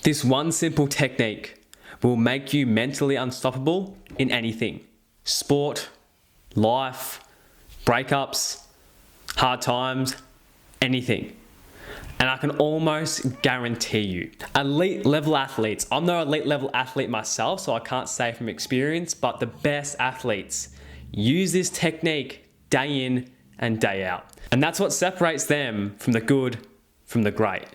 This one simple technique will make you mentally unstoppable in anything. Sport, life, breakups, hard times, anything. And I can almost guarantee you, elite level athletes, I'm no elite level athlete myself, so I can't say from experience, but the best athletes use this technique day in and day out. And that's what separates them from the good from the great.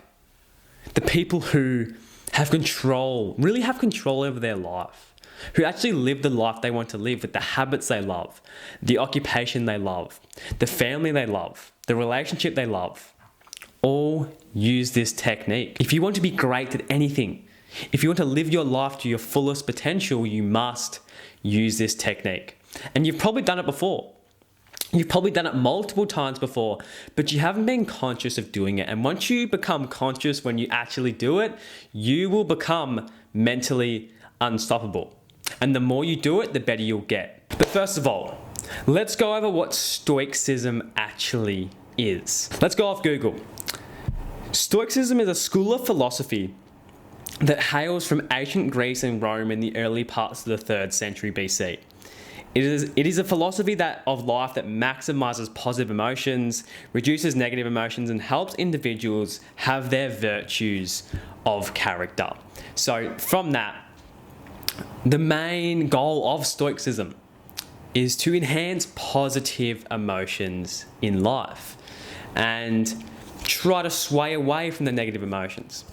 The people who have control, really have control over their life, who actually live the life they want to live with the habits they love, the occupation they love, the family they love, the relationship they love, all use this technique. If you want to be great at anything, if you want to live your life to your fullest potential, you must use this technique. And you've probably done it before. You've probably done it multiple times before, but you haven't been conscious of doing it. And once you become conscious when you actually do it, you will become mentally unstoppable. And the more you do it, the better you'll get. But first of all, let's go over what Stoicism actually is. Let's go off Google. Stoicism is a school of philosophy that hails from ancient Greece and Rome in the early parts of the 3rd century BC. It is a philosophy of life that maximizes positive emotions, reduces negative emotions, and helps individuals have their virtues of character. So from that, the main goal of Stoicism is to enhance positive emotions in life and try to sway away from the negative emotions.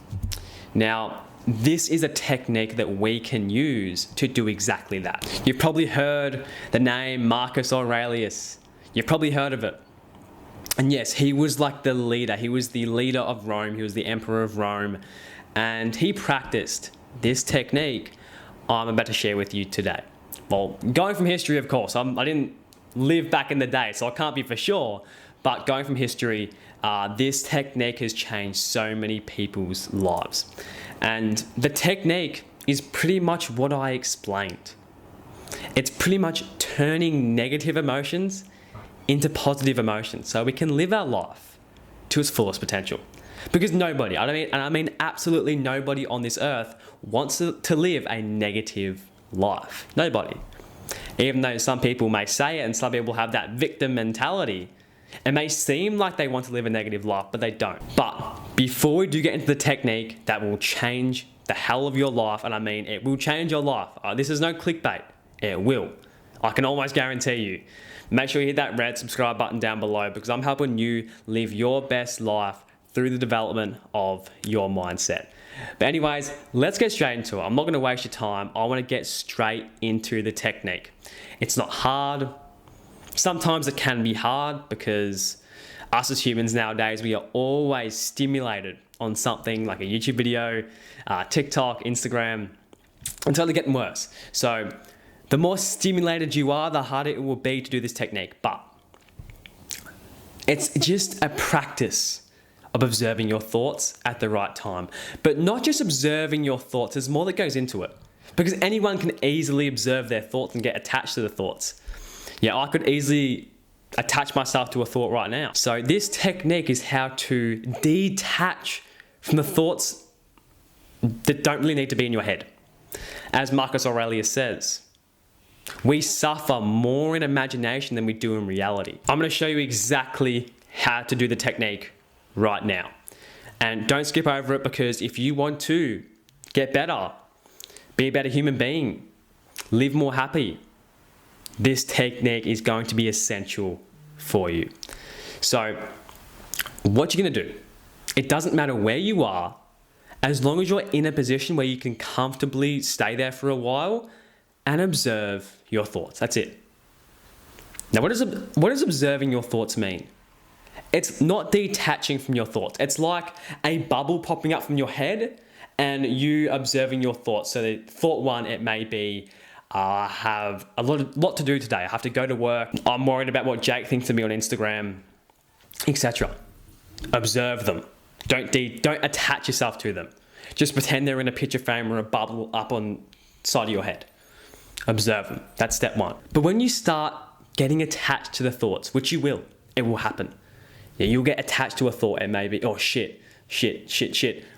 Now, this is a technique that we can use to do exactly that. You've probably heard the name Marcus Aurelius. You've probably heard of it. And yes, he was like the leader. He was the leader of Rome. He was the emperor of Rome. And he practiced this technique I'm about to share with you today. Well, going from history, of course. I didn't live back in the day, so I can't be for sure. But going from history, this technique has changed so many people's lives. And the technique is pretty much what I explained. It's pretty much turning negative emotions into positive emotions so we can live our life to its fullest potential. Because nobody, I mean absolutely nobody on this earth wants to live a negative life. Nobody. Even though some people may say it and some people have that victim mentality, it may seem like they want to live a negative life, but they don't. But before we do get into the technique that will change the hell of your life, and I mean it will change your life. This is no clickbait. It will. I can almost guarantee you. Make sure you hit that red subscribe button down below because I'm helping you live your best life through the development of your mindset. But anyways, let's get straight into it. I'm not going to waste your time. I want to get straight into the technique. It's not hard. Sometimes it can be hard because us as humans nowadays, we are always stimulated on something like a YouTube video, TikTok, Instagram, until they're getting worse. So the more stimulated you are, the harder it will be to do this technique. But it's just a practice of observing your thoughts at the right time. But not just observing your thoughts, there's more that goes into it. Because anyone can easily observe their thoughts and get attached to the thoughts. Yeah, I could easily attach myself to a thought right now. So this technique is how to detach from the thoughts that don't really need to be in your head. As Marcus Aurelius says, we suffer more in imagination than we do in reality. I'm going to show you exactly how to do the technique right now. And don't skip over it because if you want to get better, be a better human being, live more happy, this technique is going to be essential for you. So what you're going to do, it doesn't matter where you are, as long as you're in a position where you can comfortably stay there for a while and observe your thoughts. That's it. Now, what does observing your thoughts mean? It's not detaching from your thoughts. It's like a bubble popping up from your head and you observing your thoughts. So thought one, it may be, I have a lot to do today. I have to go to work. I'm worried about what Jake thinks of me on Instagram, etc. Observe them. Don't attach yourself to them. Just pretend they're in a picture frame or a bubble up on side of your head. Observe them. That's step one. But when you start getting attached to the thoughts, which you will, it will happen. Yeah, you'll get attached to a thought. It may be, oh shit.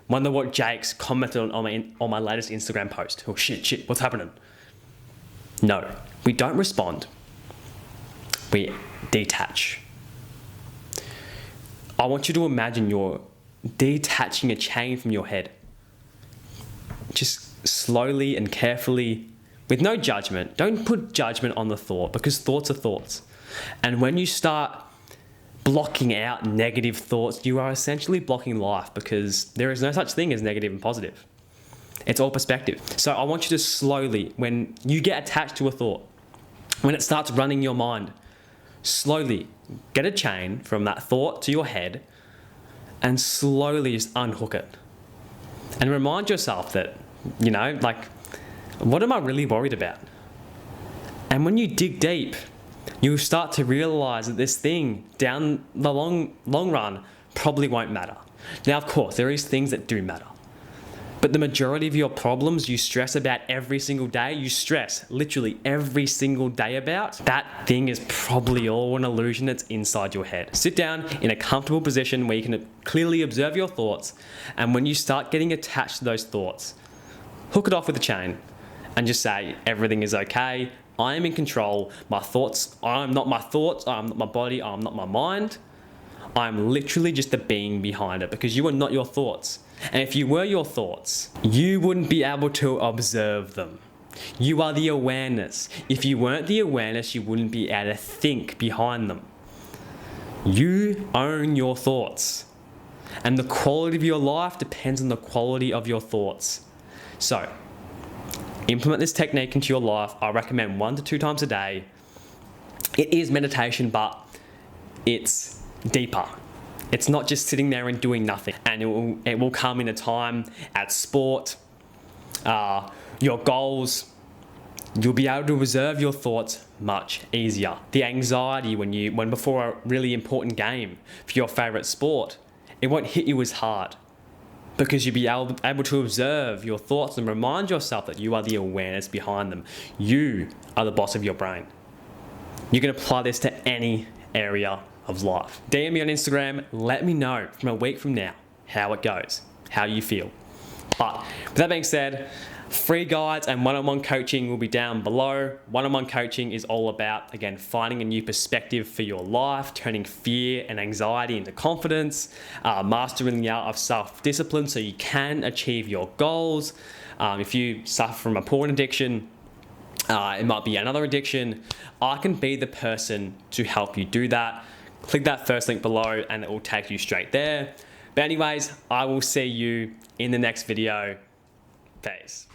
Wonder what Jake's commented on my latest Instagram post. Oh shit, what's happening? No, we don't respond. We detach. I want you to imagine you're detaching a chain from your head. Just slowly and carefully, with no judgment. Don't put judgment on the thought, because thoughts are thoughts. And when you start blocking out negative thoughts, you are essentially blocking life, because there is no such thing as negative and positive. It's all perspective. So I want you to slowly, when you get attached to a thought, when it starts running your mind, slowly get a chain from that thought to your head and slowly just unhook it. And remind yourself that, what am I really worried about? And when you dig deep, you'll start to realize that this thing down the long run probably won't matter. Now, of course, there is things that do matter. But the majority of your problems you stress about every single day, you stress literally every single day about, that thing is probably all an illusion that's inside your head. Sit down in a comfortable position where you can clearly observe your thoughts, and when you start getting attached to those thoughts, hook it off with a chain and just say, everything is okay, I am in control, my thoughts, I'm not my thoughts, I'm not my body, I'm not my mind, I'm literally just the being behind it, because you are not your thoughts. And if you were your thoughts, you wouldn't be able to observe them. You are the awareness. If you weren't the awareness, you wouldn't be able to think behind them. You own your thoughts. And the quality of your life depends on the quality of your thoughts. So, implement this technique into your life. I recommend 1 to 2 times a day. It is meditation, but it's deeper. It's not just sitting there and doing nothing. And it will come in a time at sport, your goals. You'll be able to observe your thoughts much easier. The anxiety when before a really important game for your favorite sport, it won't hit you as hard, because you'll be able to observe your thoughts and remind yourself that you are the awareness behind them. You are the boss of your brain. You can apply this to any area of life. DM me on Instagram, let me know from a week from now how it goes, how you feel. But with that being said, free guides and one-on-one coaching will be down below. One-on-one coaching is all about, again, finding a new perspective for your life, turning fear and anxiety into confidence, mastering the art of self-discipline so you can achieve your goals. If you suffer from a porn addiction, it might be another addiction, I can be the person to help you do that. Click that first link below and it will take you straight there. But anyways, I will see you in the next video. Peace.